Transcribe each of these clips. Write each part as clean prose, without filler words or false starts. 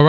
All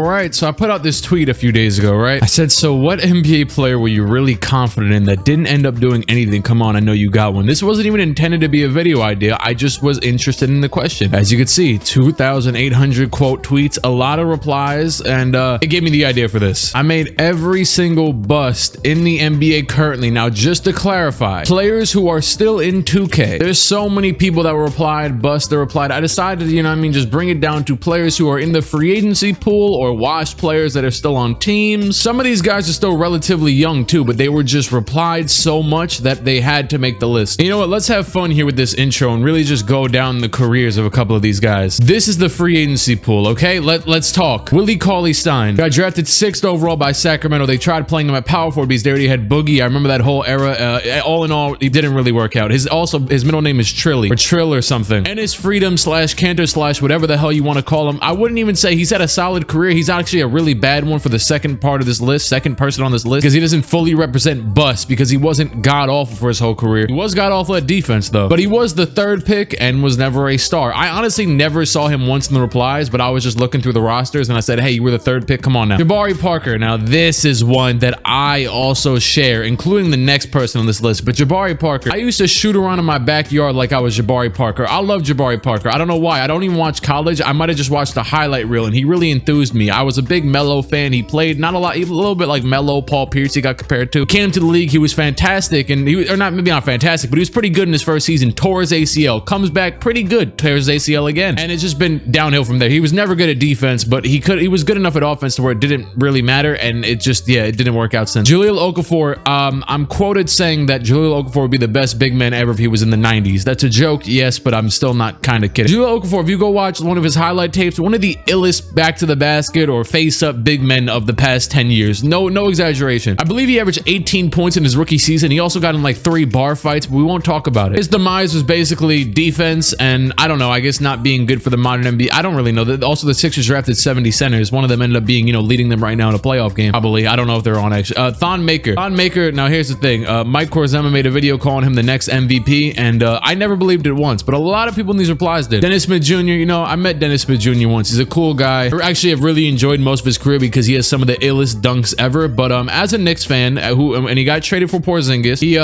right. So I put out this tweet a few days ago, right? I said, so what NBA player were you really confident in that didn't end up doing anything? Come on, I know you got one. This wasn't even intended to be a video idea. I just was interested in the question. As you can see, 2,800 quote tweets, a lot of replies, and it gave me the idea for this. I made every single bust in the NBA currently. Now, just to clarify, players who are still in 2K, there's so many people that replied, bust that replied. I decided, you know what I mean, just bring it down to players who are in the free agency pool or washed players that are still on teams. Some of these guys are still relatively young too, but they were just replied so much that they had to make the list. You know what? Let's have fun here with this intro and really just go down the careers of a couple of these guys. This is the free agency pool, okay? Let's talk. Willie Cauley-Stein got drafted 6th overall by Sacramento. They tried playing him at power forward because they already had Boogie. I remember that whole era. All in all, he didn't really work out. His middle name is Trilly or Trill or something. And his freedom / Cantor / whatever the hell you want to call him. I wouldn't even say he's had a solid career. He's actually a really bad one for the second part of this list, second person on this list, because he doesn't fully represent bust because he wasn't god awful for his whole career. He was god awful at defense though, but he was the 3rd pick and was never a star. I honestly never saw him once in the replies, but I was just looking through the rosters and I said, hey, you were the 3rd pick. Come on now. Jabari Parker. Now this is one that I also share, including the next person on this list, but Jabari Parker. I used to shoot around in my backyard like I was Jabari Parker. I love Jabari Parker. I don't know why. I don't even watch college. I might have just watched the highlight reel and he really enthused me. I was a big Melo fan. He played not a lot, a little bit like Melo, Paul Pierce he got compared to. Came to the league, he was fantastic, and he was, or not, maybe not fantastic, but he was pretty good in his first season. Tore his ACL, comes back pretty good, tears his ACL again, and it's just been downhill from there. He was never good at defense, but he was good enough at offense to where it didn't really matter, and it just, yeah, it didn't work out since. Jahlil Okafor, I'm quoted saying that Jahlil Okafor would be the best big man ever if he was in the 90s. That's a joke, yes, but I'm still not kind of kidding. Jahlil Okafor, if you go watch one of his highlight tapes, one of the illest back to the basket or face up big men of the past 10 years. No exaggeration. I believe he averaged 18 points in his rookie season. He also got in like 3 bar fights, but we won't talk about it. His demise was basically defense, and I don't know, I guess not being good for the modern NBA. I don't really know. Also, the Sixers drafted 70 centers. One of them ended up being, you know, leading them right now in a playoff game. Probably. I don't know if they're on actually. Thon Maker. Now here's the thing. Mike Korzema made a video calling him the next MVP, and I never believed it once, but a lot of people in these replies did. Dennis Smith Jr., you know, I met Dennis Smith Jr. once. He's a cool guy. Actually, I've really enjoyed most of his career because he has some of the illest dunks ever. But as a Knicks fan, and he got traded for Porzingis, he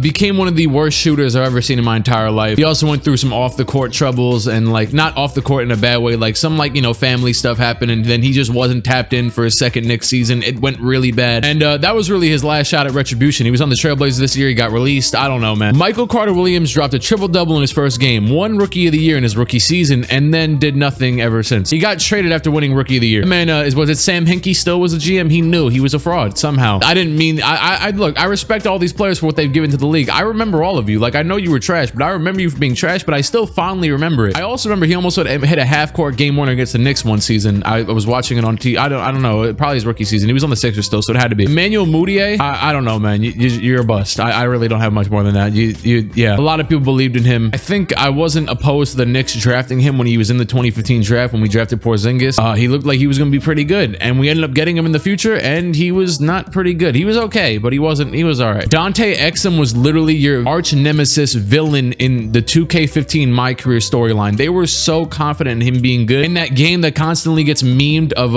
became one of the worst shooters I've ever seen in my entire life. He also went through some off the court troubles, and like not off the court in a bad way, like some like, you know, family stuff happened, and then he just wasn't tapped in for his second Knicks season. It went really bad, and that was really his last shot at retribution. He was on the Trailblazers this year. He got released. I don't know, man. Michael Carter Williams dropped a triple-double in his first game, won Rookie of the Year in his rookie season, and then did nothing ever since. He got traded after winning Rookie of the Year. The man, was it Sam Hinkie still was a GM? He knew he was a fraud somehow. I didn't mean, look, I respect all these players for what they've given to the league. I remember all of you. Like, I know you were trash, but I remember you for being trash, but I still fondly remember it. I also remember he almost hit a half-court game winner against the Knicks one season. I was watching it on TV. I don't know. Probably his rookie season. He was on the Sixers still, so it had to be. Emmanuel Mudiay, I don't know, man. You're a bust. I really don't have much more than that. Yeah. A lot of people believed in him. I think I wasn't opposed to the Knicks drafting him when he was in the 2015 draft when we drafted Porzingis. He looked like he was going to be pretty good, and we ended up getting him in the future, and he was not pretty good. He was okay, but he was all right. Dante Exum was literally your arch nemesis villain in the 2K15 My Career storyline. They were so confident in him being good in that game that constantly gets memed of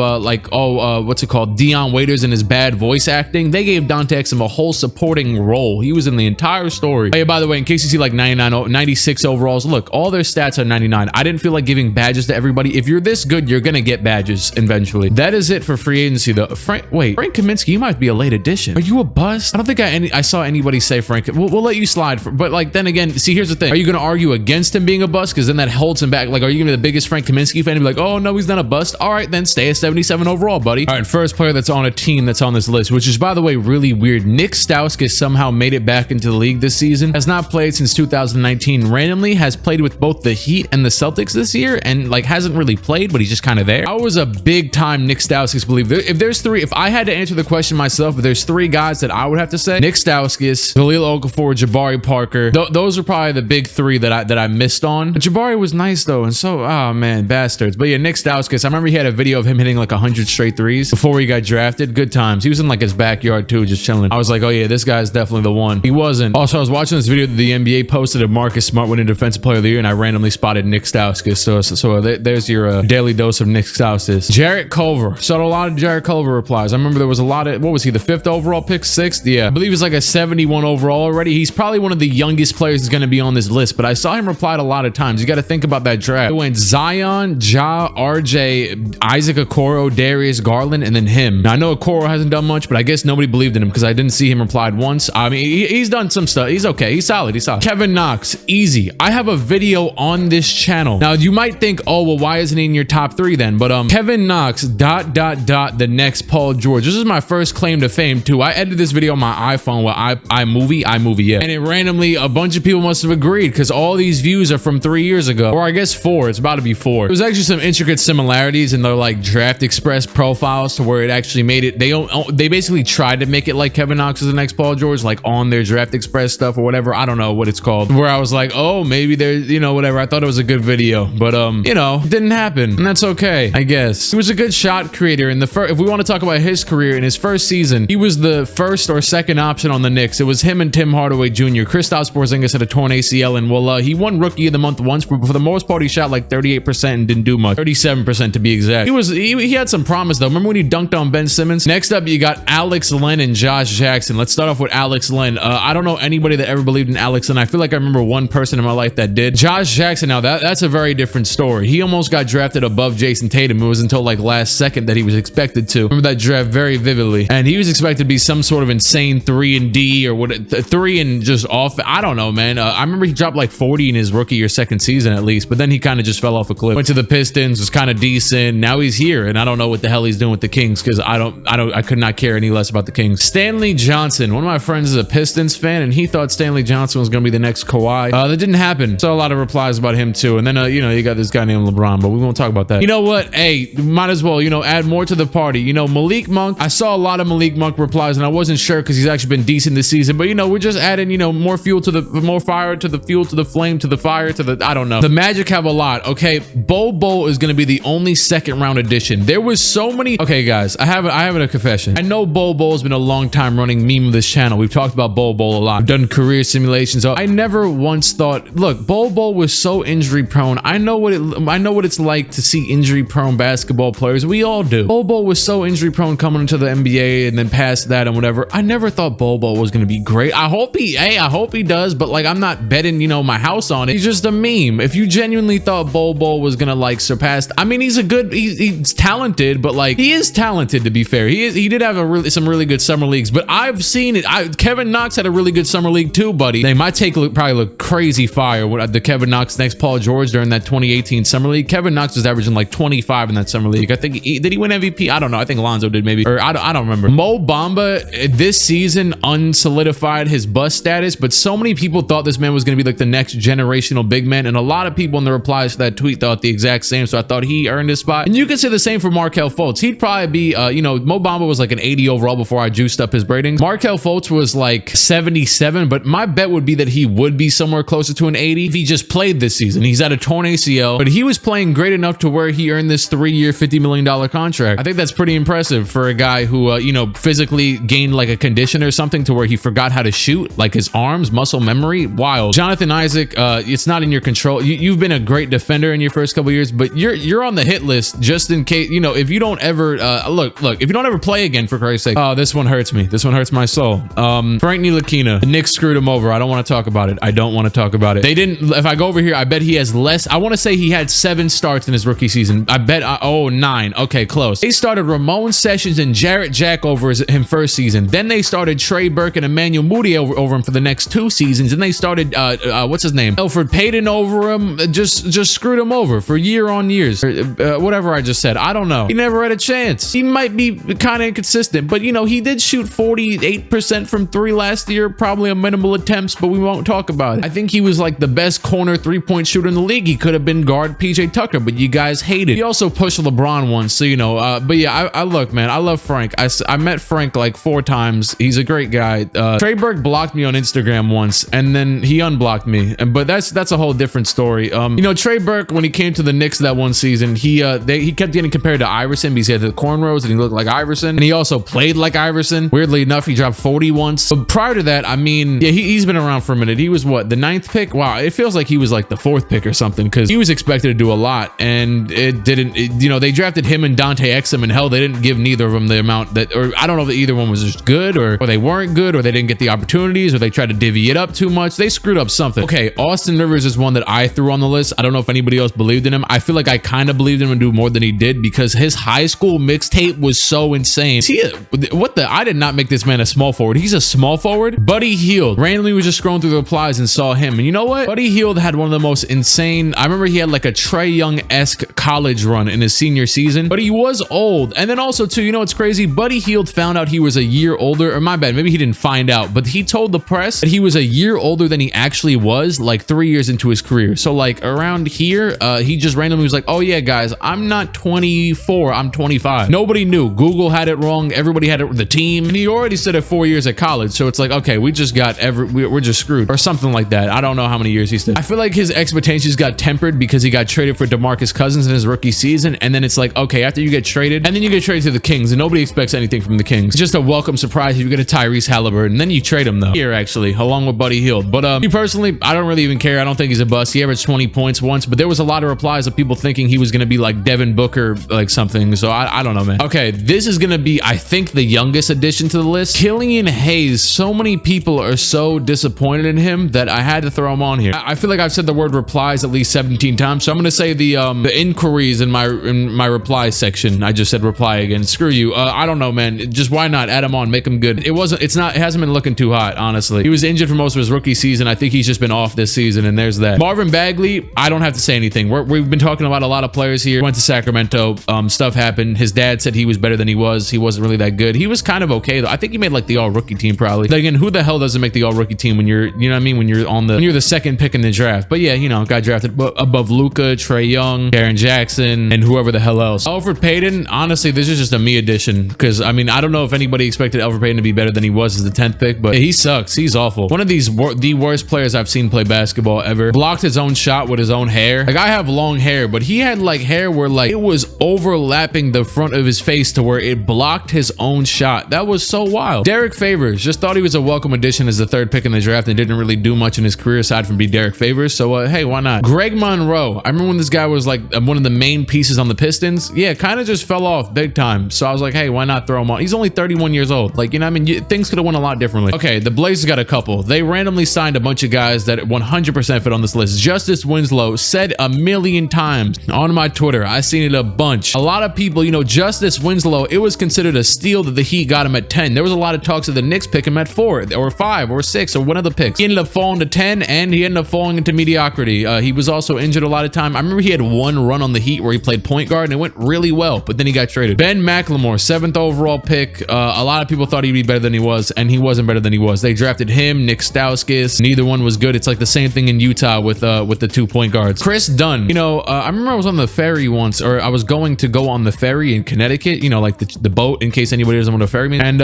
what's it called, Dion Waiters and his bad voice acting. They gave Dante Exum a whole supporting role. He was in the entire story. Hey, by the way, in case you see like 96 overalls, look, all their stats are 99. I didn't feel like giving badges to everybody. If you're this good, you're gonna get badges eventually. That is it for free agency though. Frank Kaminsky, you might be a late addition. Are you a bust? I don't think I saw anybody say Frank. We'll let you slide, but like then again, see, here's the thing. Are you gonna argue against him being a bust? Because then that holds him back. Like, are you gonna be the biggest Frank Kaminsky fan and be like, oh no, he's not a bust? All right, then stay at 77 overall, buddy. All right, first player that's on a team that's on this list, which is by the way really weird. Nick Stauskas somehow made it back into the league this season. Has not played since 2019. Randomly has played with both the Heat and the Celtics this year, and like hasn't really played, but he's just kind of there. I was a big time Nick Stauskas believer. If I had to answer the question myself, if there's 3 guys that I would have to say, Nick Stauskas, Jahlil Okafor, Jabari Parker. Those are probably the big 3 that I missed on. But Jabari was nice though, and so, oh man, bastards. But yeah, Nick Stauskas, I remember he had a video of him hitting like 100 straight threes before he got drafted. Good times. He was in like his backyard too, just chilling. I was like, oh yeah, this guy's definitely the one. He wasn't. Also, I was watching this video that the NBA posted of Marcus Smart winning Defensive Player of the Year, and I randomly spotted Nick Stauskas. So there's your your daily dose of Nick Stouses. Jarrett Culver. Saw a lot of Jarrett Culver replies. I remember there was a lot of, what was he, the 5th overall pick? 6th? Yeah. I believe he's like a 71 overall already. He's probably one of the youngest players that's going to be on this list, but I saw him replied a lot of times. You got to think about that draft. It went Zion, Ja, RJ, Isaac Okoro, Darius Garland, and then him. Now, I know Okoro hasn't done much, but I guess nobody believed in him because I didn't see him replied once. I mean, he's done some stuff. He's okay. He's solid. He's solid. Kevin Knox, easy. I have a video on this channel. Now, you might think, oh, well, why isn't he in your top 3 then? But Kevin Knox, ... the next Paul George. This is my first claim to fame too. I edited this video on my iPhone with iMovie, yeah. And it randomly, a bunch of people must have agreed because all these views are from 3 years ago, or I guess 4. It's about to be 4. There's actually some intricate similarities in their like Draft Express profiles to where it actually made it. They basically tried to make it like Kevin Knox is the next Paul George, like on their Draft Express stuff or whatever. I don't know what it's called. Where I was like, oh, maybe there's, you know, whatever. I thought it was a good video, but you know, it didn't happen, and that's okay, I guess. He was a good shot creator in the first. If we want to talk about his career, in his first season, he was the first or second option on the Knicks. It was him and Tim Hardaway Jr. Kristaps Porzingis had a torn ACL, and well, he won Rookie of the Month once, but for the most part, he shot like 38% and didn't do much. 37% to be exact. He had some promise though. Remember when he dunked on Ben Simmons? Next up, you got Alex Len and Josh Jackson. Let's start off with Alex Len. I don't know anybody that ever believed in Alex Len. I feel like I remember one person in my life that did. Josh Jackson, now that's a very different story. He almost got drafted above Jason Tatum. It was until like last second that he was expected to. Remember that draft very vividly. And he was expected to be some sort of insane 3-and-D or what, 3 and just off. I don't know, man. I remember he dropped like 40 in his rookie or second season at least, but then he kind of just fell off a cliff. Went to the Pistons, was kind of decent. Now he's here, and I don't know what the hell he's doing with the Kings because I could not care any less about the Kings. Stanley Johnson. One of my friends is a Pistons fan, and he thought Stanley Johnson was going to be the next Kawhi. That didn't happen. Saw a lot of replies about him too. And then, you know, you got this guy named LeBron, but we won't talk about that. You know what? Hey, might as well, you know, add more to the party. You know, Malik Monk. I saw a lot of Malik Monk replies, and I wasn't sure because he's actually been decent this season. But you know, we're just adding, you know, more fire to the fuel to the flame to the fire to the, I don't know. The Magic have a lot. Okay, Bol is going to be the only second round addition. There was so many. Okay, guys, I have a confession. I know Bol has been a long time running meme of this channel. We've talked about Bol a lot. We've done career simulations. I never once thought, look, Bol was so injury prone. I know what it's like to see injury prone basketball players. We all do. Bol was so injury prone coming into the NBA and then past that and whatever. I never thought Bol was going to be great. I hope he does, but like I'm not betting, you know, my house on it. He's just a meme. If you genuinely thought Bol was going to like surpass, I mean, he's talented, but like he is talented to be fair. He did have some really good summer leagues, but I've seen it. Kevin Knox had a really good summer league too, buddy. They might probably look crazy fire with the Kevin Knox next Paul George during that 2018 summer league. Kevin Knox was averaging like 25 in that summer league. I think did he win MVP? I don't know. I think Lonzo did maybe, or I don't remember. Mo Bamba this season unsolidified his bust status, but so many people thought this man was going to be like the next generational big man, and a lot of people in the replies to that tweet thought the exact same. So I thought he earned his spot, and you can say the same for Markelle Fultz. He'd probably be, you know, Mo Bamba was like an 80 overall before I juiced up his ratings. Markelle Fultz was like 77, but my bet would be that he would be somewhere closer to an 80 if he just played this season. He's at a torn ACL, but he was playing great enough to where he earned this 3-year, $50 million contract. I think that's pretty impressive for a guy who, you know, physically gained like a condition or something to where he forgot how to shoot, like his arms, muscle memory. Wild. Jonathan Isaac, it's not in your control. You've been a great defender in your first couple years, but you're on the hit list just in case, you know, if you don't ever, look, if you don't ever play again, for Christ's sake. Oh, this one hurts me. This one hurts my soul. Frank Ntilikina. The Knicks screwed him over. I don't want to talk about it. I don't want to talk about it. They didn't, if I go over here, I bet he has less. I want to say he had 7 starts in his rookie season. I bet, 9. Okay, close. They started Ramon Sessions and Jarrett Jack over him first season. Then they started Trey Burke and Emmanuel Moody over him for the next 2 seasons. And they started, what's his name? Elfrid Payton over him. Just screwed him over for year on years. Whatever I just said. I don't know. He never had a chance. He might be kind of inconsistent, but you know, he did shoot 48% from 3 last year, probably a minimal attempts, but we won't talk about it. I think he was like the best corner 3-point shooter in the league. He could have been guard PJ Tucker, but you guys hated. He also pushed LeBron once, so you know, but yeah, I look, man, I love Frank. I met Frank like 4 times. He's a great guy. Trey Burke blocked me on Instagram once, and then he unblocked me, but that's a whole different story. You know, Trey Burke, when he came to the Knicks that one season, he kept getting compared to Iverson because he had the cornrows and he looked like Iverson, and he also played like Iverson. Weirdly enough, he dropped 40 once. But prior to that, I mean, yeah, he's been around for a minute. He was what, the 9th pick? Wow, it feels like he was like the 4th pick or something, because he was expected to do a lot. and it didn't, you know, they drafted him and Dante Exum, and hell, they didn't give neither of them the amount that, or I don't know if either one was just good or they weren't good, or they didn't get the opportunities, or they tried to divvy it up too much. They screwed up something. Okay, Austin Rivers is one that I threw on the list. I don't know if anybody else believed in him. I feel like I kind of believed him and do more than he did because his high school mixtape was so insane. I did not make this man a small forward. He's a small forward. Buddy Hield. Randomly was just scrolling through the replies and saw him. And you know what? Buddy Hield had one of the most insane, I remember he had like a Trae Young-esque college run in his senior season, but he was old. And then also too, you know what's crazy? Buddy Hield found out he was a year older, or my bad, maybe he didn't find out, but he told the press that he was a year older than he actually was, like 3 years into his career. So like around here, he just randomly was like, oh yeah, guys, I'm not 24, I'm 25. Nobody knew. Google had it wrong. Everybody had it, the team. And he already said it 4 years at college. So it's like, okay, we just got we're just screwed or something like that. I don't know how many years he said. I feel like his expectations got tempered because he got traded for DeMarcus Cousins in his rookie season. And then it's like, okay, after you get traded, and then you get traded to the Kings, and nobody expects anything from the Kings. It's just a welcome surprise if you get a Tyrese Halliburton, and then you trade him though. Here actually, along with Buddy Hield. But me personally, I don't really even care. I don't think he's a bust. He averaged 20 points once, but there was a lot of replies of people thinking he was going to be like Devin Booker, like something. So I don't know, man. Okay, this is going to be, I think, the youngest addition to the list. Killian Hayes. So many people are so disappointed in him that I had to throw him on here. I feel like I've said the word replies at least 17 times, so I'm going to say the inquiries in my reply section. I just said reply again. Screw you. I don't know, man. Just why not add him on, make him good. It hasn't been looking too hot, honestly. He was injured for most of his rookie season. I think he's just been off this season, and there's that. Marvin Bagley, I don't have to say anything. We've been talking about a lot of players here. Went to Sacramento. Stuff happened. His dad said he was better than he was. He wasn't really that good. He was kind of okay though. I think he made like the all-rookie team probably. Then again, who the hell doesn't make the all-rookie team when you're, you know what I mean, when you're the second pick in the draft? But yeah, you know, got drafted above Luka, Trae Young, Jaren Jackson, and whoever the hell else. Elfrid Payton, honestly, this is just a me addition because I mean, I don't know if anybody expected Elfrid Payton to be better than he was as the 10th pick, but he sucks. He's awful. One of the worst players I've seen play basketball ever. Blocked his own shot with his own hair. Like, I have long hair, but he had like hair where like it was overlapping the front of his face to where it blocked his own shot. That was so wild. Derek Favors, just thought he was a welcome addition as the 3rd pick in the draft and didn't really do much in his career aside from be Derek Favors. So hey, why not? Greg Monroe. I remember when this guy was like one of the main pieces on the Pistons. Yeah, kind of just fell off big time. So I was like, hey, why not throw him on? He's only 31 years old. Like, you know what I mean? Things could have went a lot differently. Okay, the Blazers got a couple. They randomly signed a bunch of guys that 100% fit on this list. Justice Winslow said a million times on my Twitter. I seen it a bunch. A lot of people, you know, Justice Winslow, it was considered a steal that the Heat got him at 10. There was a lot of talks of the Knicks pick him at 4 or 5 or 6 or one of the picks. He ended up falling to 10 and he ended up falling into mediocrity. He was also injured a lot of time. I remember he had one run on the Heat where he played point guard and it went really well, but then he got traded. Ben McLemore, 7th overall pick. A lot of people thought he'd be better than he was, and he wasn't better than he was. They drafted him, Nick Stauskas. Neither one was good. It's like the same thing in Utah with the 2 point guards. Chris Dunn. You know, I remember I was on the ferry once, or I was going to go on the ferry in Connecticut, you know, like the boat, in case anybody doesn't want to ferry me. And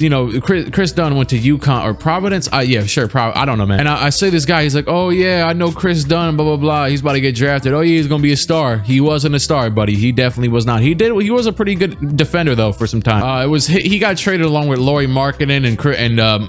you know, Chris Dunn went to UConn or Providence. Yeah, sure, I don't know, man. And I say this guy, he's like, oh yeah, I know Chris Dunn, blah blah blah. He's about to get drafted. Oh yeah, he's gonna be a star. He wasn't a star, buddy. He definitely was not. He was a pretty good defender though for some time. He got traded along with Lauri Markkanen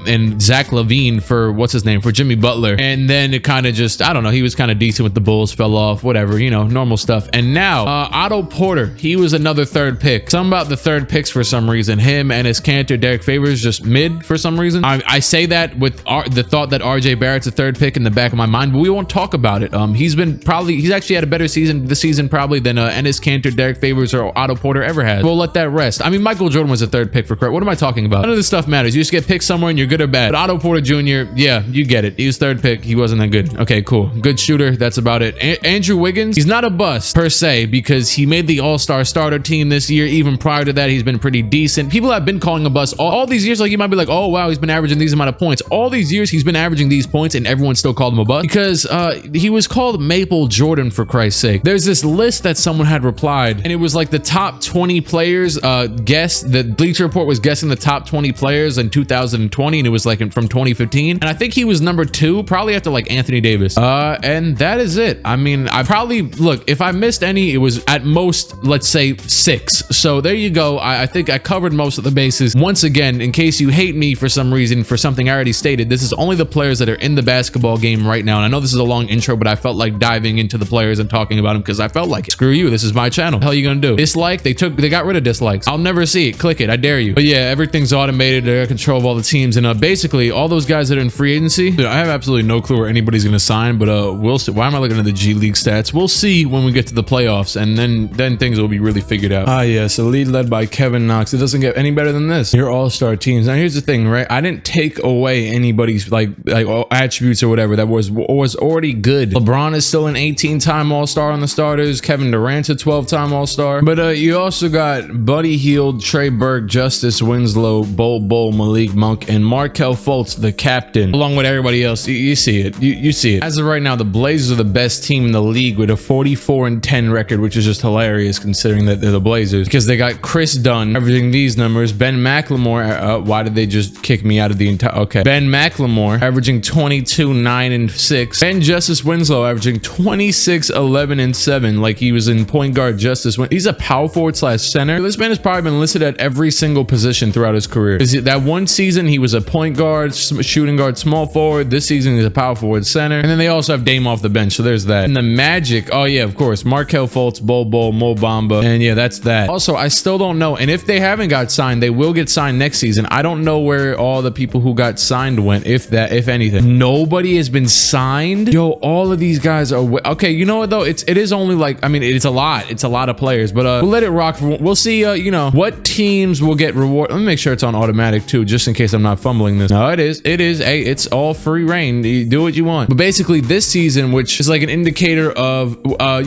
and Zach LaVine for what's his name, for Jimmy Butler. And then it kind of just, I don't know, he was kind of decent with the Bulls, fell off, whatever, you know, normal stuff. And now Otto Porter, he was another 3rd pick. Something about the 3rd picks for some reason. Him and his Cantor, Derek Favors, just mid for some reason. I say that with the thought that RJ Barrett's a 3rd pick in the back of my mind, but we won't talk about it. He's actually had a better season this season probably than Enes Kanter, Derek Favors, or Otto Porter ever has. We'll let that rest. I mean, Michael Jordan was a 3rd pick for credit. What am I talking about? None of this stuff matters. You just get picked somewhere and you're good or bad. But Otto Porter Jr., yeah, you get it. He was 3rd pick. He wasn't that good. Okay, cool. Good shooter. That's about it. Andrew Wiggins, he's not a bust per se because he made the All-Star starter team this year. Even prior to that, he's been pretty decent. People have been calling him a bust all these years. Like, you might be like, oh wow, he's been averaging these amount of points. All these years he's been averaging these points and everyone still called him a bust because he was called Maple Jordan, for Christ's sake. There's this list that someone had replied and it was like the top 20 players guessed. The Bleacher Report was guessing the top 20 players in 2020 and it was like from 2015, and I think he was number 2, probably after like Anthony Davis. And that is it. I mean, I probably, look, if I missed any, it was at most, let's say 6. So there you go. I think I covered most of the bases. Once again, in case you hate me for some reason for something I already stated, this is only the players that are in the basketball game right now. And I know this is a long intro, but I felt like diving into the players and talking about about him because I felt like it. Screw you. This is my channel. What the hell are you gonna do? Dislike? They got rid of dislikes. I'll never see it. Click it. I dare you. But yeah, everything's automated. They got control of all the teams, and basically all those guys that are in free agency, dude, I have absolutely no clue where anybody's gonna sign. But we'll see. Why am I looking at the G League stats? We'll see when we get to the playoffs, and then things will be really figured out. Ah, yes, a lead led by Kevin Knox. It doesn't get any better than this. Your all-star teams. Now here's the thing, right? I didn't take away anybody's like attributes or whatever that was already good. LeBron is still an 18-time all-star on the starters. Kevin Durant's a 12-time all-star. But you also got Buddy Hield, Trey Burke, Justice Winslow, Bol, Malik Monk, and Markelle Fultz, the captain, along with everybody else. You see it. You see it. As of right now, the Blazers are the best team in the league with a 44-10 record, which is just hilarious considering that they're the Blazers, because they got Chris Dunn averaging these numbers. Ben McLemore, why did they just kick me out of the entire? Okay, Ben McLemore averaging 22, 9, and 6. And Justice Winslow averaging 26, 11, and 7. Like he was in point guard. He's a power forward / center. This man has probably been listed at every single position throughout his career. That one season he was a point guard, shooting guard, small forward. This season he's a power forward, center. And then they also have Dame off the bench, so there's that. And the Magic, oh yeah, of course, Markelle Fultz, Bol, Mo Bamba, and yeah, that's that. Also, I still don't know, and if they haven't got signed, they will get signed next season. I don't know where all the people who got signed went, if anything. Nobody has been signed. Yo, all of these guys are okay. You know what though? It is only like, I mean, it's a lot of players, but we'll let it rock. We'll see. You know what teams will get reward. Let me make sure it's on automatic too, just in case I'm not fumbling this. No, it is. Hey, it's all free reign. You do what you want. But basically, this season, which is like an indicator of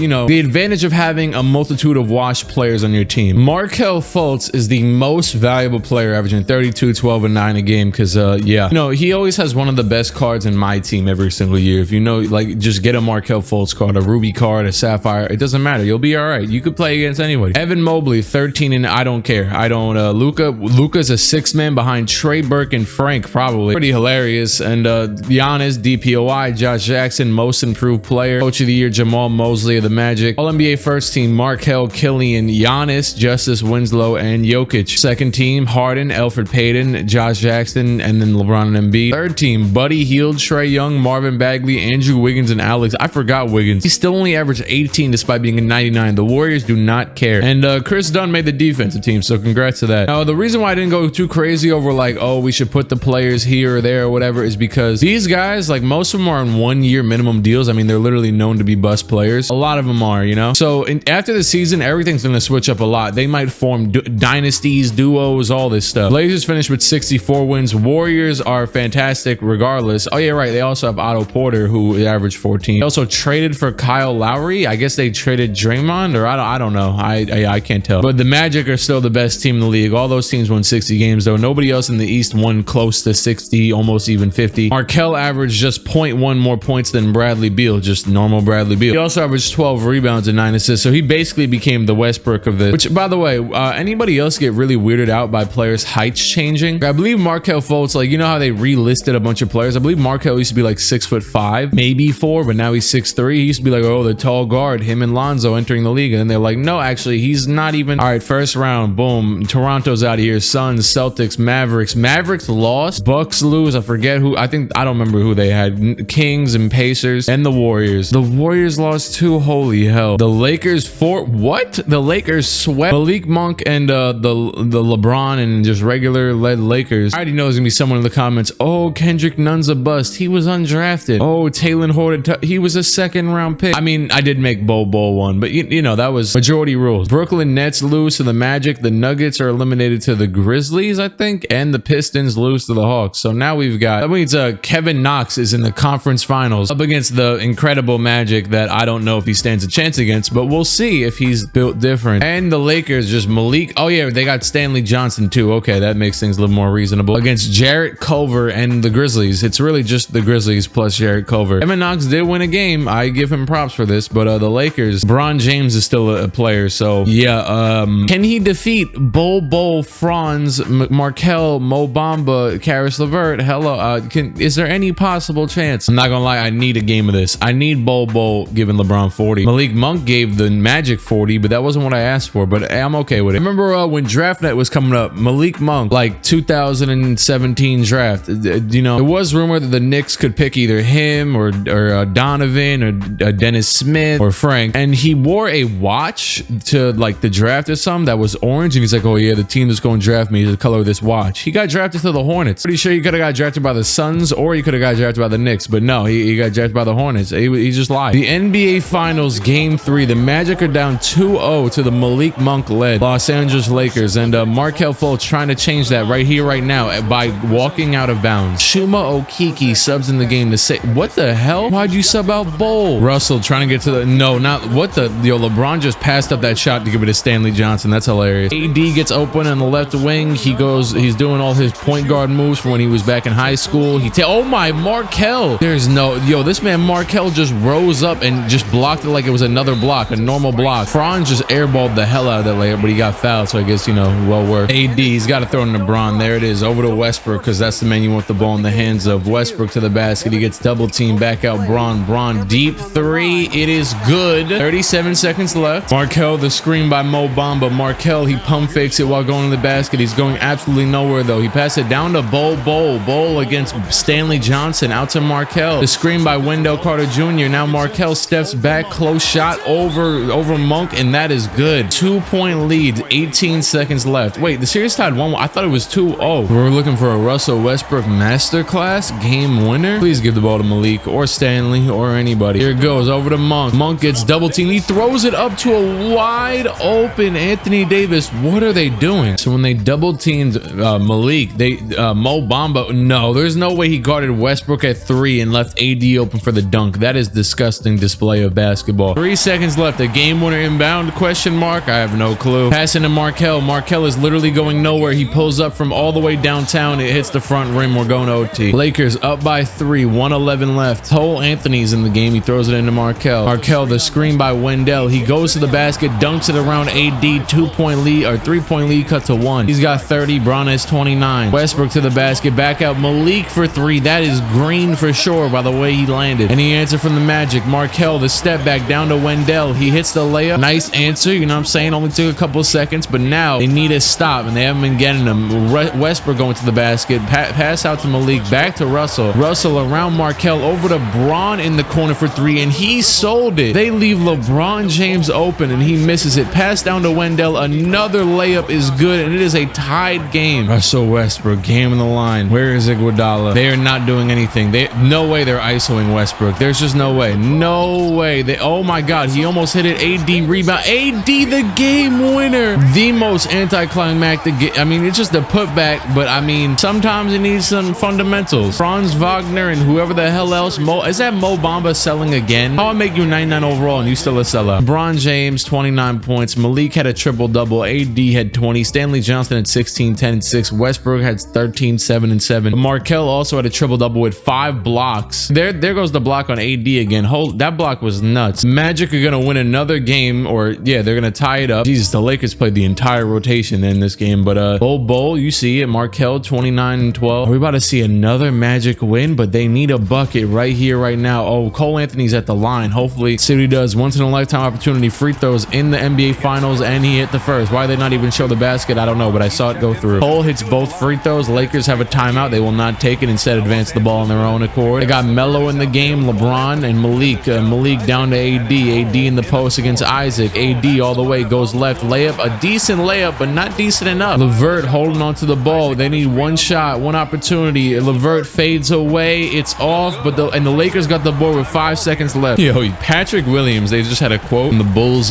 you know, the advantage of having a multitude of washed players on your team. Markelle Fultz is the most valuable player, averaging 32, 12, and 9 a game. Because yeah, you know, he always has one of the best cards in my team every single year. If you know, like, just get a Markelle Fultz card, a Ruby card, a Sapphire. It doesn't matter. You'll be all right. You could play against anybody. Evan Mobley, 13, and I don't care. I don't. Luka's a 6-man behind Trey Burke and Frank, probably. Pretty hilarious. And Giannis, DPOI, Josh Jackson, most improved player, coach of the year, Jamal Mosley of the Magic, All NBA first team, Markelle, Killian, Giannis, Justice Winslow, and Jokic. Second team, Harden, Elfrid Payton, Josh Jackson, and then LeBron and Embiid. Third team, Buddy Hield, Trae Young, Marvin Bagley, Andrew Wiggins, and Alex. I forgot Wiggins. He still only averaged 18 despite being a 99. The Warriors do not care. And Chris Dunn made the defensive team, so congrats to that. Now, the reason why I didn't go too crazy over like, oh, we should put the players here or there or whatever, is because these guys, like, most of them are on 1-year minimum deals. I mean, they're literally known to be bust players. A lot of them are, you know? So after the season, everything's going to switch up a lot. They might form dynasties, duos, all this stuff. Blazers finished with 64 wins. Warriors are fantastic regardless. Oh yeah, right. They also have Otto Porter, who averaged 14. They also traded for Kyle Lowry. I guess they traded Draymond, or I don't know. I can't tell. But the Magic are still the best team in the league. All those teams won 60 games though. Nobody else in the East won close to 60, almost even 50. Markelle averaged just 0.1 more points than Bradley Beal, just normal Bradley Beal. He also averaged 12 rebounds and 9 assists. So he basically became the Westbrook of the, which, by the way, anybody else get really weirded out by players' heights changing? I believe Markelle Fultz, like, you know how they relisted a bunch of players? I believe Markelle used to be like 6'5", maybe 4, but now he's 6'3". He used to be like, oh, the tall guard, him and Lonzo entering the league. And then they're like, no, actually, he's not even. All right, first round, boom. Toronto's out of here. Suns, Celtics, Mavericks. Mavericks lost. Bucks lose. I forget who. I don't remember who they had. Kings and Pacers and the Warriors. The Warriors lost too. Holy hell. The Lakers what? The Lakers swept Malik Monk and the LeBron and just regular led Lakers. I already know there's gonna be someone in the comments. Oh, Kendrick Nunn's a bust. He was undrafted. Oh, Taylor Horton, he was a 2nd round pick. I mean, I did make Bol one, but you know, that was majority rules. Brooklyn Nets lose to the Magic. The Nuggets are eliminated to the Grizzlies, I think, and the Pistons lose to the Hawks. So now we've got, that means Kevin Knox is in the conference finals up against the incredible Magic that I don't know if he stands a chance against, but we'll see if he's built different. And the Lakers, just Malik. Oh yeah, they got Stanley Johnson too. Okay, that makes things a little more reasonable. Against Jarrett Culver and the Grizzlies. It's really just the Grizzlies plus Jarrett Culver. Kevin Knox did win a game. I give him props for this, but the Lakers, LeBron James is still a player, so yeah. Can he defeat Bol, Franz, Markelle, Mo Bamba, Karis LeVert? Hello, is there any possible chance? I'm not gonna lie, I need a game of this. I need Bol giving LeBron 40. Malik Monk gave the Magic 40, but that wasn't what I asked for, but I'm okay with it. Remember when draft night was coming up, Malik Monk, like 2017 draft, you know, it was rumored that the Knicks could pick either him or Donovan or Dennis Smith or Frank, and he wore a watch to like the draft or something that was orange, and he's like, oh yeah, the team that's going to draft me is the color of this watch. He got drafted to the Hornets. Pretty sure he could have got drafted by the Suns, or he could have got drafted by the Knicks, but no, he got drafted by the Hornets. He just lied. The NBA Finals Game 3, the Magic are down 2-0 to the Malik Monk-led Los Angeles Lakers, and Markelle Fultz trying to change that right here, right now, by walking out of bounds. Shuma Okiki subs in the game to say, what the hell? Why'd you sub out Bowl? Russell trying to get to the, no, not, what the, yo, LeBron just passed up that shot to give it to Stanley Johnson. That's hilarious. AD gets open on the left wing. He's doing all his point guard moves from when he was back in high school. Oh my, Markelle. There's no, yo, this man Markelle just rose up and just blocked it like it was another block, a normal block. Franz just airballed the hell out of that layup, but he got fouled, so I guess, you know, well worth. AD's got to throw in LeBron. There it is, over to Westbrook, because that's the man you want the ball in the hands of. Westbrook to the basket. He gets double teamed, back out Braun deep three. It is good. 37 seconds left. Markelle, the screen by Mo Bamba. Markelle, he pump fakes it while going in the basket. He's going absolutely nowhere though. He passed it down to Bowl against Stanley Johnson, out to Markelle. The screen by Wendell Carter Jr. Now Markelle steps back, close shot over Monk, and that is good. 2-point lead, 18 seconds left. Wait, the series tied 1-1. I thought it was 2-0. We're looking for a Russell Westbrook masterclass game winner. Please give the ball to Malik or Stanley or anybody. Here it goes, over to Monk. Monk gets double teamed. He throws it up to a wide open Anthony Davis. What are they doing? So when they double teamed Malik, Mo Bamba, no, there's no way he guarded Westbrook at 3 and left AD open for the dunk. That is disgusting display of basketball. 3 seconds left. A game winner inbound, question mark? I have no clue. Passing to Markelle. Markelle is literally going nowhere. He pulls up from all the way downtown. It hits the front rim. We're going to OT. Lakers up by 3, 1:11 left. Cole Anthony's in the game. He throws it into Markelle. Markelle, the screen by Wendell. He goes to the basket, dunks it around AD. 2-point lead or 3-point lead cut to 1. He's got 30. Braun has 29. Westbrook to the basket, back out Malik for 3. That is green for sure by the way he landed. And he answered from the Magic. Markelle, the step back down to Wendell. He hits the layup. Nice answer, you know what I'm saying? Only took a couple of seconds, but now they need a stop and they haven't been getting them. Westbrook going to the basket, pass out to Malik, back to Russell. Russell around Markelle, over to Braun in the corner for 3, and he sold it. They leave LeBron James open and he misses it. Pass down to Wendell. Another layup is good, and it is a tied game. Russell Westbrook, game on the line. Where is Iguodala? They are not doing anything. No way they're isoing Westbrook. There's just no way. No way. Oh my God, he almost hit it. AD rebound. AD the game winner. The most anticlimactic. I mean, it's just a putback, but I mean, sometimes it needs some fundamentals. Franz Wagner and whoever the hell else. Is that Mo Bamba selling again? How I make you 99 overall and you still a sellout? LeBron James, 29 points. Malik had a triple-double. AD had 20. Stanley Johnson had 16, 10, and 6. Westbrook had 13, 7, and 7. Markelle also had a triple-double with 5 blocks. There goes the block on AD again. That block was nuts. Magic are gonna win another game, or yeah, they're gonna tie it up. Jesus, the Lakers played the entire rotation in this game, but Bowl, you see it. Markelle, 29 and 12. Are we about to see another Magic win? But they need a bucket right here, right now. Oh, Cole Anthony's at the line. Hopefully, City does once in a lifetime opportunity free throws in the NBA Finals, and he hit the first. Why they not even show the basket? I don't know, but I saw it go through. Cole hits both free throws. Lakers have a timeout. They will not take it. Instead, advance the ball on their own accord. They got Melo in the game. LeBron and Malik. Malik down to AD. AD in the post against Isaac. AD all the way goes left. Layup, a decent layup, but not decent enough. LeVert holding on to the ball. They need one shot, one opportunity. LeVert fades away. It's off, but the Lakers got the ball with 5 seconds left. Yo, Patrick Williams. They just had a quote in the Bulls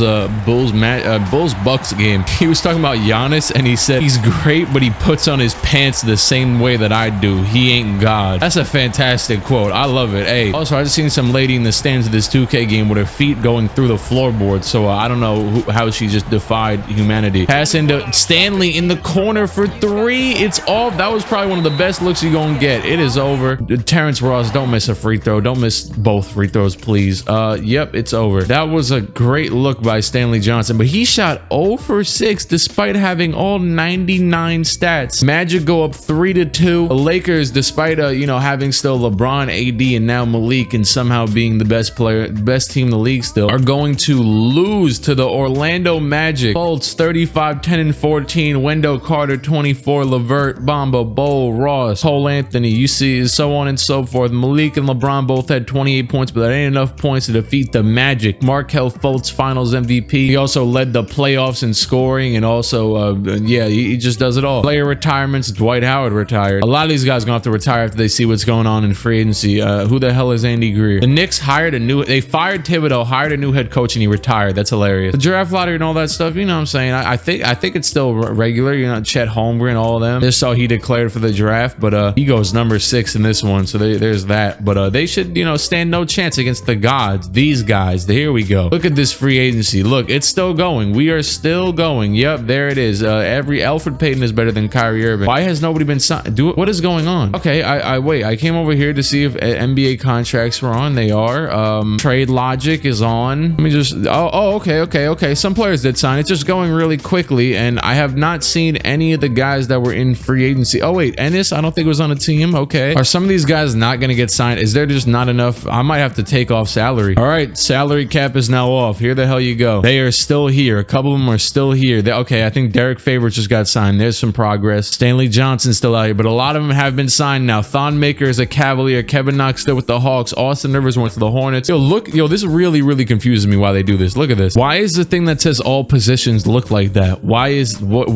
Bucks game. He was talking about Giannis, and he said he's great, but he puts on his pants the same way that I do. He ain't God. That's a fantastic quote. I love it. Hey, also I just seen some lady in the stands of this 2K game with her feet going through the floorboard, so I don't know how she just defied humanity. Pass into Stanley in the corner for 3. It's off. That was probably one of the best looks you're gonna get. It is over. Terrence Ross, don't miss a free throw. Don't miss both free throws, please. Yep, it's over. That was a great look by Stanley Johnson, but he shot 0 for 6 despite having all 99 stats. Magic go up 3-2. The Lakers, despite having still LeBron, AD, and now Malik, and somehow being the best team in the league still, are going to lose to the Orlando Magic. Fultz 35, 10, and 14. Wendell Carter 24. LeVert, Bamba, Bowl, Ross, Cole Anthony. You see, so on and so forth. Malik and LeBron both had 28 points, but that ain't enough points to defeat defeat the Magic. Markelle Fultz Finals MVP. He also led the playoffs in scoring, and also, yeah, he just does it all. Player retirements. Dwight Howard retired. A lot of these guys gonna have to retire after they see what's going on in free agency. Who the hell is Andy Greer? The Knicks they fired Thibodeau, hired a new head coach, and he retired. That's hilarious. The draft lottery and all that stuff, you know what I'm saying? I think it's still regular. You know, Chet Holmgren, all of them. Just saw he declared for the draft, but he goes number 6 in this one, so there's that. But they should, you know, stand no chance against the gods. These guys. Here we go. Look at this free agency. Look, it's still going. We are still going. Yep, there it is. Every Alfred Payton is better than Kyrie Irving. Why has nobody been signed? What is going on? Okay, wait. I came over here to see if NBA contracts were on. They are. Trade Logic is on. Let me just. Okay. Some players did sign. It's just going really quickly, and I have not seen any of the guys that were in free agency. Oh wait, Ennis, I don't think was on a team. Okay, are some of these guys not going to get signed? Is there just not enough? I might have to take off salary. All right, salary cap is now off. Here the hell you go. They are still here. A couple of them are still here. Okay, I think Derek Favors just got signed. There's some progress. Stanley Johnson's still out here, but a lot of them have been signed now. Thon Maker is a Cavalier. Kevin Knox still with the Hawks. Austin Rivers went to the Hornets. Yo, this really confuses me why they do this. Look at this. Why is the thing that says all positions look like that? Why is what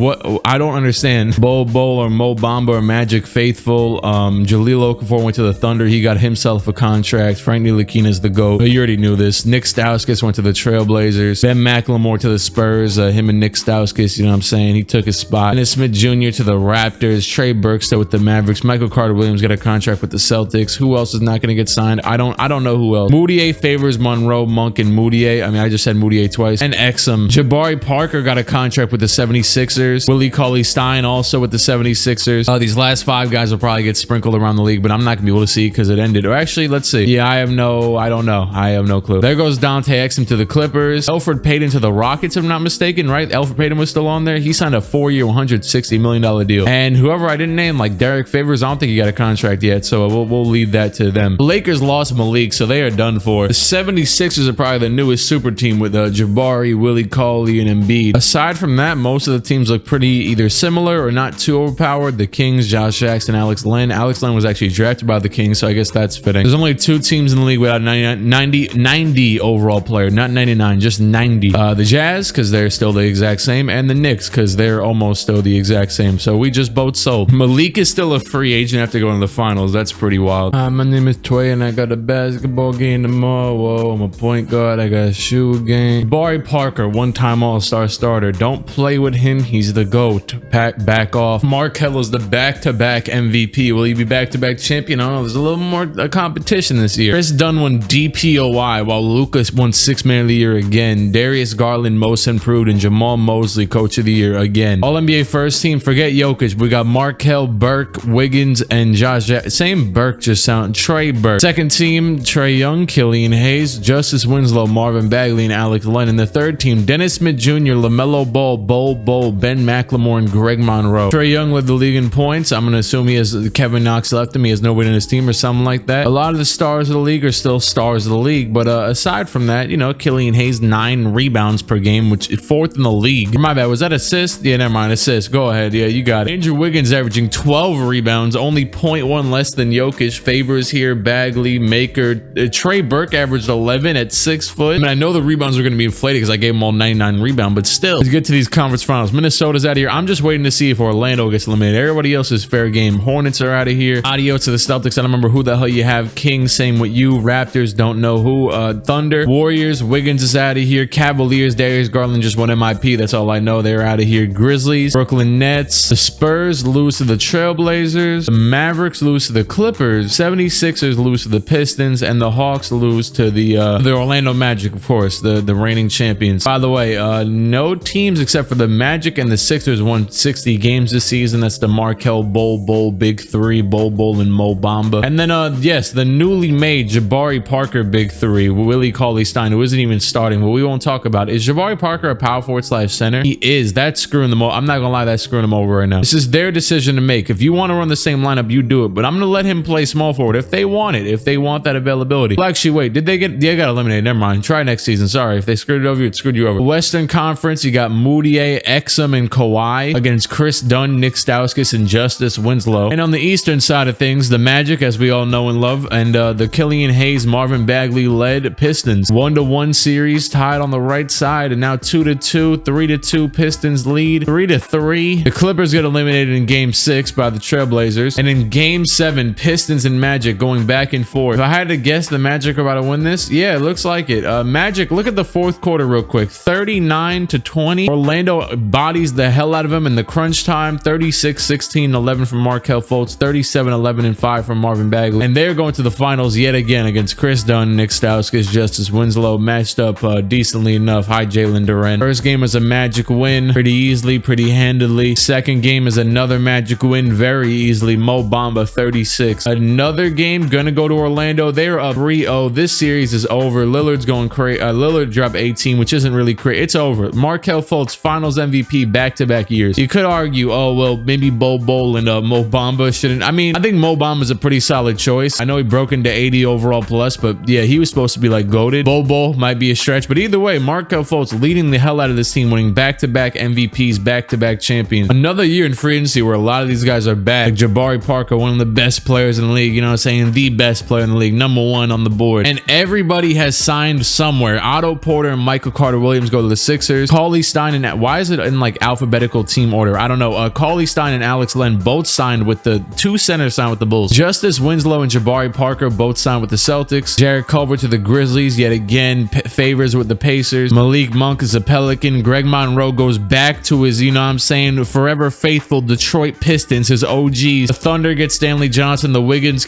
I don't understand. Bol or Mo Bamba or Magic Faithful. Jahlil Okafor went to the Thunder. He got himself a contract. Frank Ntilikina is the GOAT. You already knew this. Nick Stauskas went to the Trailblazers. Ben McLemore to the Spurs. Him and Nick Stauskas, you know what I'm saying? He took his spot. Dennis Smith Jr. to the Raptors. Trey Burke still with the Mavericks. Michael Carter Williams got a contract with the Celtics. Who else is not going to get signed? I don't know who else. Moutier, Favors, Monroe, Monk, and Moutier. I mean, I just said Moutier twice. And Exum. Jabari Parker got a contract with the 76ers. Willie Cauley-Stein also with the 76ers. These last 5 guys will probably get sprinkled around the league, but I'm not gonna be able to see because it ended. Or actually, let's see. Yeah, I don't know. I have no clue. There goes Dante Exum to the Clippers. Alfred Payton to the Rockets, if I'm not mistaken, right? Alfred Payton was still on there. He signed a 4-year, $160 million deal. And whoever I didn't name, like Derek Favors, I don't think he got a contract yet, so we'll leave that to them. The Lakers lost Malik, so they are done for. The 76ers are probably the newest super team with Jabari, Willie Cauley, and Embiid. Aside from that, most of the teams look pretty either similar or not too overpowered. The Kings, Josh Jackson, Alex Len. Alex Len was actually drafted by the Kings, so I guess that's fitting. There's only 2 teams in the league without 90 overall player, not 99, just 90. The Jazz, because they're still the exact same, and the Knicks, because they're almost still the exact same. So we just both sold. Malik is still a free agent after going to the finals. That's pretty wild. My name is Tway, and I got a basketball game tomorrow. Whoa, I'm a point guard. I got a shoe game. Jabari Parker, one-time All-Star starter. Don't play with him. He's the GOAT. Back off. Markelle is the back-to-back MVP. Will he be back-to-back champion? I don't know. There's a little more competition this year. Chris Dunn won DPOI, while Lucas won 6th Man of the Year again. Darius Garland, most improved, and Jamal Mosley, Coach of the Year again. All-NBA first team. Forget Jokic. We got Markelle, Burke, Wiggins, and Josh Jackson. Same Burke, just sound. Trey Burke. Second team, Trae Young, Killian Hayes, Justice Winslow, Marvin Bagley, and Alec Lennon. The third team, Dennis Smith Jr., LaMelo Ball, Bol, Ben McLemore, and Greg Monroe. Trae Young led the league in points. I'm going to assume he has Kevin Knox left him. He has nobody in his team or something like that. A lot of the stars of the league are still stars of the league, but aside from that, you know, Killian Hayes, 9 rebounds per game, which is 4th in the league. My bad. Was that assist? Yeah, never mind. Assist. Go ahead. Yeah, you got it. Andrew Wiggins averaging 12 rebounds, only 0.1 less than Jokic. Favors here, Bagley, Maker. Trey Burke averaged 11 at 6 foot. I mean, I know the rebounds are going to be inflated because I gave them all 99 rebound, but still, let's get to these conference finals. Minnesota's out of here. I'm just waiting to see if Orlando gets eliminated. Everybody else is fair game. Hornets are out of here. Adios to the Celtics. I don't remember who the hell you have. Kings, same with you. Raptors, don't know who. Thunder, Warriors, Wiggins is out of here. Cavaliers, Darius Garland just won MIP. That's all I know. They're out of here. Grizzlies, Brooklyn Nets. The Spurs lose to the Trailblazers. The Mavericks lose to the Clippers. 76ers lose to the Pistons, and the Hawks lose to the Orlando Magic, of course, the reigning champions. By the way, no teams except for the Magic and the Sixers won 60 games this season. That's the Markelle, Bol, Big Three, Bol, and Mo Bamba. And then, yes, the newly made Jabari Parker Big Three, Willie Cauley-Stein, who isn't even starting, but we won't talk about it. Is Jabari Parker a power forward / center? He is. That's screwing them over. I'm not gonna lie, that's screwing them over right now. This is their decision to make. If you want to run the same lineup, you do it. But I'm gonna let him play small forward if they want it, if they want that availability. Well, actually, wait, did they get? They got eliminated. Never mind. Try next season. Sorry, if they screwed it over you, it screwed you over. Western Conference, you got Moutier, Exum, and Kawhi against Chris Dunn, Nick Stauskas, and Justice Winslow. And on the Eastern side of things, the Magic, as we all know and love, and the Killian Hayes, Marvin Bagley led led Pistons. 1-1 series tied on the right side, and now 2-2, 3-2 Pistons lead, 3-3. The Clippers get eliminated in game 6 by the Trailblazers, and in game 7, Pistons and Magic going back and forth. If I had to guess, the Magic are about to win this. Yeah, it looks like it. Magic, look at the fourth quarter real quick. 39-20. Orlando bodies the hell out of him in the crunch time. 36-16-11 from Markelle Fultz, 37-11-5 from Marvin Bagley, and they're going to the finals yet again against Chris Dunn, Nick Stauskas, Justice Winslow, matched up decently enough. Hi, Jalen Duren. First game was a Magic win, pretty easily, pretty handily. Second game is another Magic win, very easily. Mo Bamba, 36. Another game gonna go to Orlando. They're up 3-0. This series is over. Lillard's going crazy. Lillard dropped 18, which isn't really crazy. It's over. Markelle Fultz, Finals MVP back-to-back years. You could argue, oh well, maybe Bol and Mo Bamba shouldn't. I mean, I think Mo Bamba's a pretty solid choice. I know he broke into 80 overall plus, but yeah, he was supposed to be like goated. Bol might be a stretch, but either way, Markelle Fultz leading the hell out of this team, winning back-to-back MVPs, back-to-back champions. Another year in free agency where a lot of these guys are back. Like Jabari Parker, one of the best players in the league, you know what I'm saying? The best player in the league, #1 on the board. And everybody has signed somewhere. Otto Porter and Michael Carter-Williams go to the Sixers. Cauley Stein and why is it in like alphabetical team order? I don't know. Cauley Stein and Alex Len both signed with the two centers signed with the Bulls. Justice Winslow and Jabari Parker both signed with the Celtics. Jared Culver to the Grizzlies yet again. Favors with the Pacers. Malik Monk is a Pelican. Greg Monroe goes back to his, you know what I'm saying, forever faithful Detroit Pistons, his OGs. The Thunder gets Stanley Johnson. The Warriors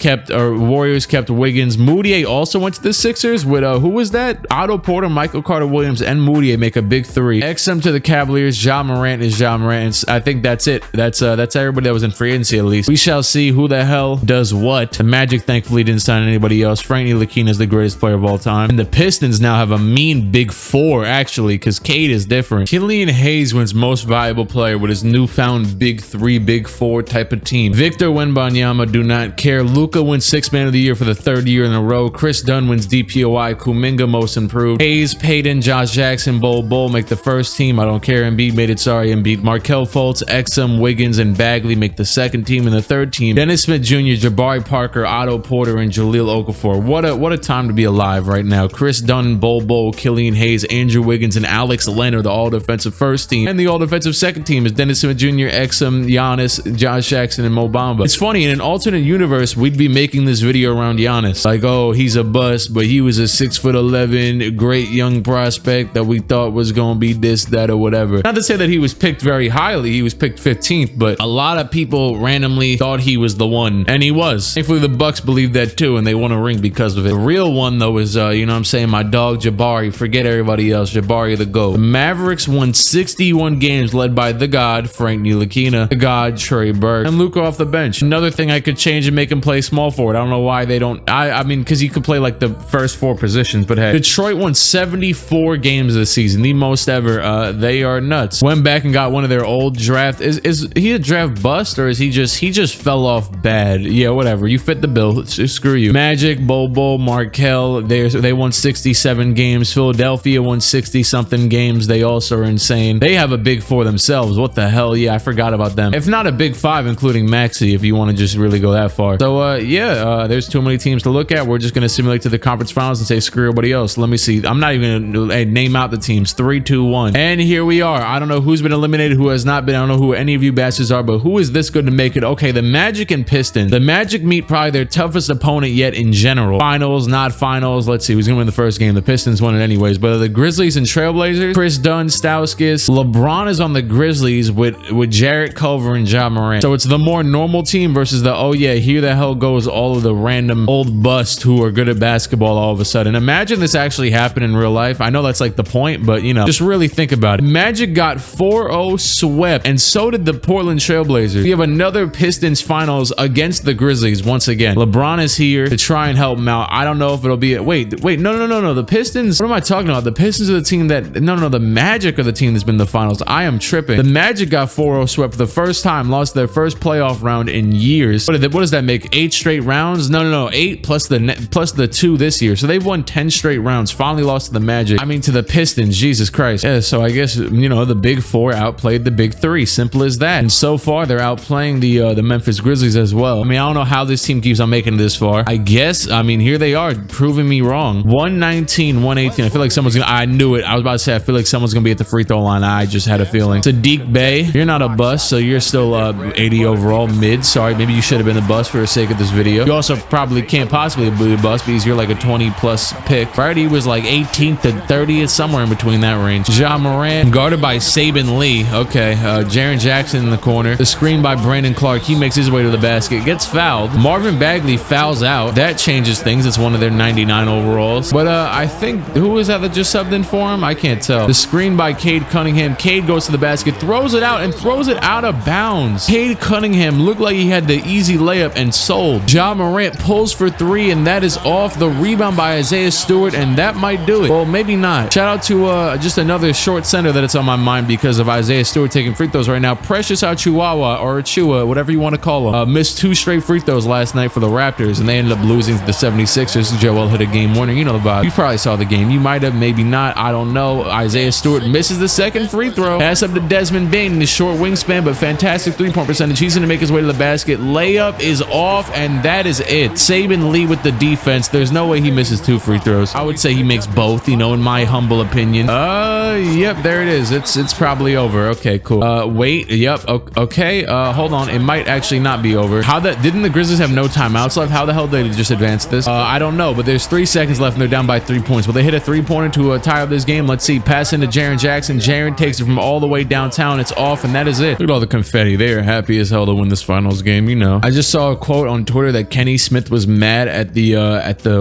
kept Wiggins. Moutier also went to the Sixers with who was that? Otto Porter, Michael Carter-Williams, and Moutier make a big three. XM to the Cavaliers. Ja Morant is Ja Morant. I think that's it. That's everybody that was in free agency at least. We shall see who the hell does what. The Magic thankfully didn't sign anybody else. Frank Ntilikina is the greatest player of all time. And the Pistons now have a mean big four actually, because Cade is different. Killian Hayes wins most valuable player with his newfound big three, big four type of team. Victor Wembanyama, do not care. Luka wins 6th man of the year for the 3rd year in a row. Chris Dunn wins DPOI. Kuminga most improved. Hayes, Payton, Josh Jackson, Bol make the first team. I don't care. Embiid made it. Sorry, Embiid. Markelle Fultz, Exum, Wiggins, and Bagley make the 2nd team, and the 3rd team, Dennis Smith Jr., Jabari Parker, Otto Porter, and Jahlil Okafor. What a time to be alive right now. Chris Dunn, Bol, Killian Hayes, Andrew Wiggins, and Alex Len are the all-defensive 1st team, and the all-defensive 2nd team is Dennis Smith Jr., Exum, Giannis, Josh Jackson, and Mo Bamba. It's funny, in an alternate universe, we'd be making this video around Giannis. Like, oh, he's a bust, but he was a 6'11", great young prospect that we thought was gonna be this, that, or whatever. Not to say that he was picked very highly. He was picked 15th, but a lot of people randomly thought he was the one, and he was. Thankfully, the Bucks believed that too, and they won a ring because of it. The real one, though, is, you know what I'm saying, my dog Jabari. Forget everybody else. Jabari the GOAT. The Mavericks won 61 games led by the God, Frank Ntilikina, the God, Trey Burke, and Luka off the bench. Another thing I could change and make him play small forward. I don't know why they don't. I mean, because he could play like the first 4 positions, but hey. Detroit won 74 games this season, the most ever. They are nuts. Went back and got one of their old draft. Is he a draft bust, or is he just fell off bad? Yeah, whatever. You fit the bill. Screw you. Magic, Bol, Markelle, they won 67 games. Philadelphia won 60-something games. They also are insane. They have a big 4 themselves. What the hell? Yeah, I forgot about them. If not a big 5, including Maxey, if you want to just really go that far. So, yeah, there's too many teams to look at. We're just going to simulate to the conference finals and say screw everybody else. Let me see. I'm not even going to name out the teams. 3, 2, 1. And here we are. I don't know who's been eliminated, who has not been. I don't know who any of you bastards are, but who is this good to make it? Okay, the Magic and Pistons. The Magic meet probably their toughest opponent yet in general. Finals, not finals. Let's see who's going to win the first game. The Pistons won it anyways. But the Grizzlies and Trailblazers, Chris Dunn, Stauskas. LeBron is on the Grizzlies with Jarrett Culver and Ja Morant. So it's the more normal team versus the, oh yeah, here the hell goes all of the random old busts who are good at basketball all of a sudden. Imagine this actually happened in real life. I know that's like the point, but you know, just really think about it. Magic got 4-0 swept, and so did the Portland Trailblazers. We have another Pistons finals against the Grizzlies once again. LeBron is here to try and help them out. I don't know if it'll be wait, no. The Pistons, what am I talking about? The Pistons are the team that, no, the Magic are the team that's been in the finals. I am tripping. The Magic got 4-0 swept for the first time, lost their first playoff round in years. What does that make? 8 straight rounds? No, 8 plus the 2 this year. So they've won 10 straight rounds. Finally lost to the Magic. I mean, to the Pistons. Jesus Christ. Yeah, so I guess, you know, the big 4 outplayed the big 3. Simple as that. And so far, they're outplaying the Memphis Grizzlies as well. I mean, I don't know how this team keeps on making it this far. I guess, I mean, here they are proving me me wrong. 119, 118. I feel like someone's gonna, I knew it. I was about to say, I feel like someone's gonna be at the free throw line. I just had a feeling. Sadiq Bey, you're not a bust, so you're still 80 overall mid. Sorry, maybe you should have been the bust for the sake of this video. You also probably can't possibly be a bust because you're like a 20 plus pick. Friday was like 18th to 30th, somewhere in between that range. Ja Morant guarded by Saban Lee. Okay, Jaren Jackson in the corner. The screen by Brandon Clark. He makes his way to the basket, gets fouled. Marvin Bagley fouls out. That changes things. It's one of their 99 overalls. But I think, who was that just subbed in for him? I can't tell. The screen by Cade Cunningham. Cade goes to the basket, throws it out, and throws it out of bounds. Cade Cunningham looked like he had the easy layup and sold. Ja Morant pulls for three, and that is off. The rebound by Isaiah Stewart, and that might do it. Well, maybe not. Shout out to just another short center that it's on my mind because of Isaiah Stewart taking free throws right now. Precious Achiuwa, or Achua, whatever you want to call him, missed 2 straight free throws last night for the Raptors, and they ended up losing to the 76ers. Joel hit a game winner. You know the vibe. You probably saw the game. You might have, maybe not. I don't know. Isaiah Stewart misses the second free throw. Pass up to Desmond Bane in his short wingspan, but fantastic three-point percentage. He's going to make his way to the basket. Layup is off, and that is it. Saban Lee with the defense. There's no way he misses 2 free throws. I would say he makes both, you know, in my humble opinion. Yep, there it is. It's probably over. Okay, cool. Wait. Yep. Okay. Hold on. It might actually not be over. How that, didn't the Grizzlies have no timeouts left? How the hell did they just advance this? I don't know, but there's 3 seconds left and they're down by 3 points. Will they hit a 3-pointer to tie up this game? Let's see. Pass into Jaren Jackson. Jaren takes it from all the way downtown. It's off, and that is it. Look at all the confetti. They are happy as hell to win this finals game, you know. I just saw a quote on Twitter that Kenny Smith was mad at the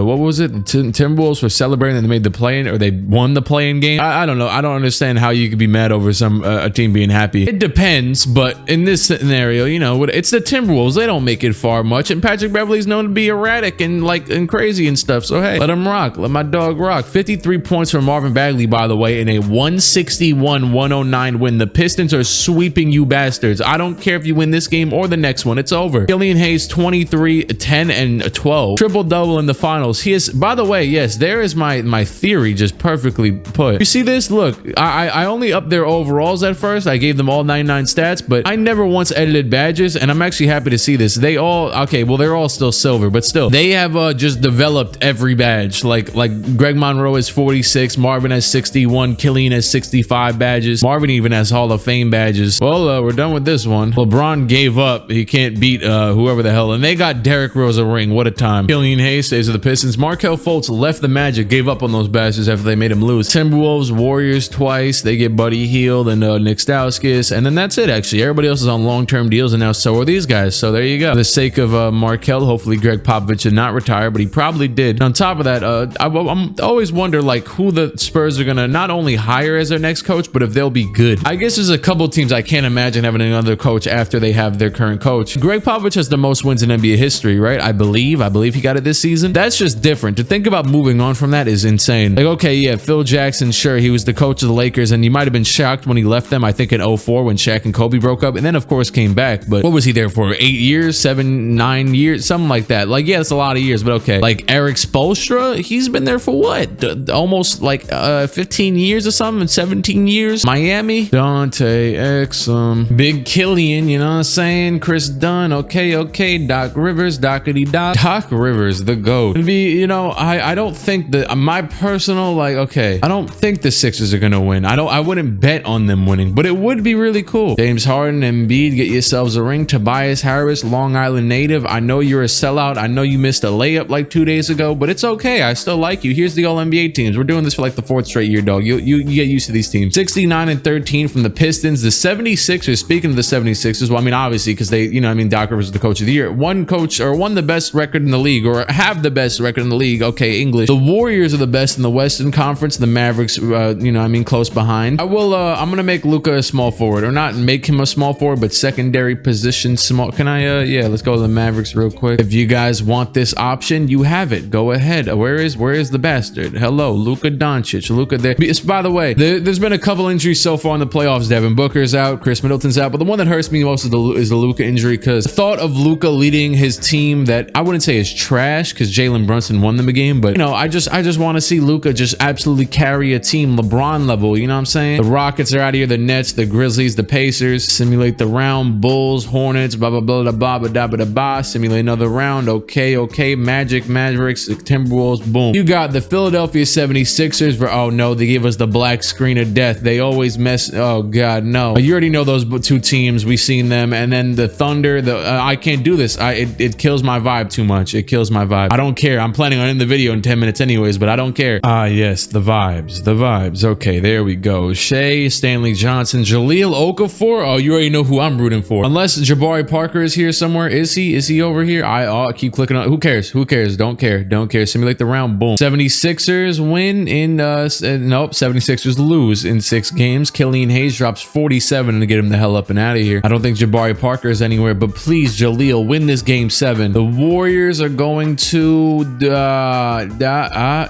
what was it? Timberwolves for celebrating that they made the play-in, or they won the play-in game. I don't know. I don't understand how you could be mad over a team being happy. It depends, but in this scenario, you know, it's the Timberwolves. They don't make it far much, and Patrick Beverley's known to be erratic and crazy and stuff. So hey, let him rock. Let my dog rock. 53 points from Marvin Bagley, by the way, in a 161-109 win. The Pistons are sweeping you bastards. I don't care if you win this game or the next one. It's over. Killian Hayes, 23, 10, and 12. Triple-double in the finals. He is, by the way, yes, there is my theory just perfectly put. You see this? Look, I only upped their overalls at first. I gave them all 99 stats, but I never once edited badges, and I'm actually happy to see this. They all, okay, well, they're all still silver, but still, they have just developed every badge. Like Greg Monroe has 46, Marvin has 61, Killian has 65 badges. Marvin even has Hall of Fame badges. Well, we're done with this one. LeBron gave up. He can't beat whoever the hell, and they got Derrick Rose a ring. What a time. Killian Hayes stays with the Pistons. Markelle Fultz left the Magic, gave up on those badges after they made him lose. Timberwolves, Warriors twice. They get Buddy Hield and Nick Stauskas, and then that's it, actually. Everybody else is on long-term deals, and now so are these guys. So there you go. For the sake of Markelle, hopefully Greg Popovich did not retire, but he probably did. And on top of that, I'm always wonder like who the Spurs are gonna not only hire as their next coach, but if they'll be good. I guess there's a couple teams I can't imagine having another coach after they have their current coach. Greg Popovich has the most wins in NBA history, right? I believe he got it this season. That's just different. To think about moving on from that is insane. Like, okay, yeah, Phil Jackson, sure, he was the coach of the Lakers, and you might have been shocked when he left them, I think in 04 when Shaq and Kobe broke up, and then of course came back. But what was he there for? 8 years, 7, 9 years, something like that. Like, yeah, it's a lot of years, but okay. Like Eric Spoelstra, he's been there for what? Almost like 15 years or something, 17 years. Miami, Dante Exum, Big Killian, you know what I'm saying? Chris Dunn, okay, Doc Rivers, Doc Rivers, the GOAT. It'd be, you know, I don't think that my personal, like, okay, I don't think the Sixers are gonna win. I wouldn't bet on them winning, but it would be really cool. James Harden, Embiid, get yourselves a ring. Tobias Harris, Long Island native. I know you're a sellout. I know you missed a layup like 2 days ago, but it's okay. I still like you. Here's the All-NBA teams. We're doing this for like the 4th straight year, dog. You get used to these teams. 69-13 from the Pistons. The 76ers, speaking of the 76ers, well, I mean, obviously, because they, you know, I mean, Doc Rivers is the coach of the year. One the best record in the league, or have the best record in the league. Okay, English. The Warriors are the best in the Western Conference. The Mavericks, you know, I mean, close behind. I'm going to make Luka a small forward, or not make him a small forward, but secondary position small. Can I, yeah, let's go to the Mavericks real quick. If you guys want this option, you have it. Go ahead. Where is the bastard? Hello, Luka Doncic. Luka there. By the way, there's been a couple injuries so far in the playoffs. Devin Booker's out, Chris Middleton's out, but the one that hurts me most is the Luka injury, because the thought of Luka leading his team that I wouldn't say is trash, because Jalen Brunson won them a game, but you know, I just want to see Luka just absolutely carry a team LeBron level. You know what I'm saying? The Rockets are out here, the Nets, the Grizzlies, the Pacers. Simulate the round. Bulls, Hornets, blah blah blah blah blah blah blah blah. Simulate another round. Okay. Magic, Mavericks, Timberwolves. Timberwolves. Boom. You got the Philadelphia 76ers. Oh no, they gave us the black screen of death. They always mess. Oh god, no. You already know those two teams. We've seen them. And then the Thunder. I can't do this. It kills my vibe too much. It kills my vibe. I don't care. I'm planning on ending the video in 10 minutes anyways, but I don't care. Yes, the vibes. The vibes. Okay, there we go. Shea, Stanley Johnson, Jahlil Okafor. Oh, you already know who I'm rooting for. Unless Jabari Parker is here somewhere. Is he? Is he over here? I'll keep clicking on. Who cares? Who cares? Don't care. Don't care. Simulate the round. Boom. 76ers win in nope. 76ers lose in 6 games. Killian Hayes drops 47 to get him the hell up and out of here. I don't think Jabari Parker is anywhere, but please, Jahlil, win this game 7. The Warriors are going to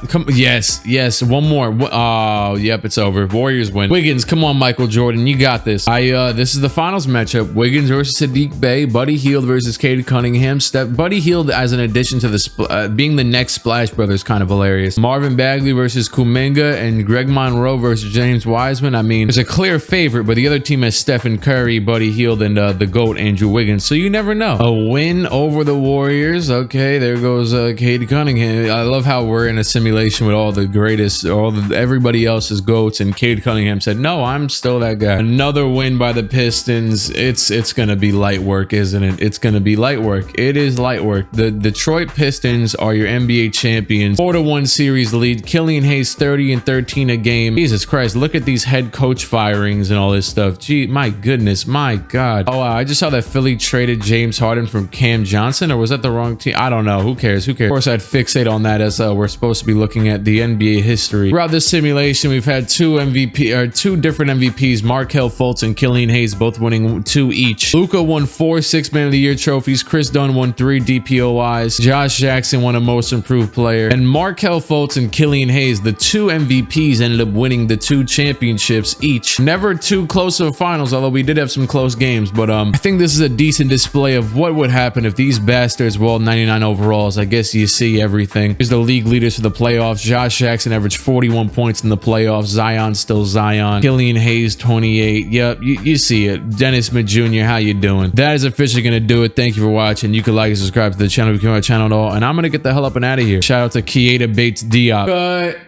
come. Yes. One more. Oh, yep, it's over. Warriors win. Wiggins, come on, Michael Jordan, you got this. This is the finals matchup. Wiggins versus Sadiq Bey. Buddy Hield versus Cade Cunningham. Buddy Hield as an addition to the being the next Splash Brothers, kind of hilarious. Marvin Bagley versus Kuminga and Greg Monroe versus James Wiseman. I mean, there's a clear favorite, but the other team has Stephen Curry, Buddy Hield, and the GOAT Andrew Wiggins. So you never know. A win over the Warriors. Okay, there goes Cade Cunningham. I love how we're in a simulation with all the greatest, everybody else's GOATs, and Cade Cunningham said, "No, I'm still that guy." Another win by the Pistons. It's gonna be light work, isn't it? It's gonna be light work. It is light work. The Detroit Pistons are your NBA champions. 4-1 series lead. Killian Hayes 30 and 13 a game. Jesus Christ, look at these head coach firings and all this stuff. Gee, my goodness, my God. Oh, I just saw that Philly traded James Harden from Cam Johnson, or was that the wrong team? I don't know. Who cares? Who cares? Of course, I'd fixate on that as we're supposed to be looking at the NBA history. Throughout this simulation, we've had two different MVPs, Markelle Fultz and Killian Hayes, both winning 2 each. Luka won 4 Sixth Man of the Year trophies. Chris Dunn won 3 DPOIs. Josh Jackson won a Most Improved Player. And Markelle Fultz and Killian Hayes, the 2 MVPs, ended up winning the 2 championships each. Never too close of finals, although we did have some close games. But I think this is a decent display of what would happen if these bastards were all 99 overalls. I guess you see everything. Here's the league leaders for the playoffs. Josh Jackson averaged 41 points in the playoffs. Zion still Zion. Killian Hayes 28. Yep, you see it. Dennis Smith Jr., how you doing? That is officially gonna do it. Thank you for watching. You can like and subscribe to the channel if you can my channel at all. And I'm gonna get the hell up and out of here. Shout out to Keita Bates Diop. Cut.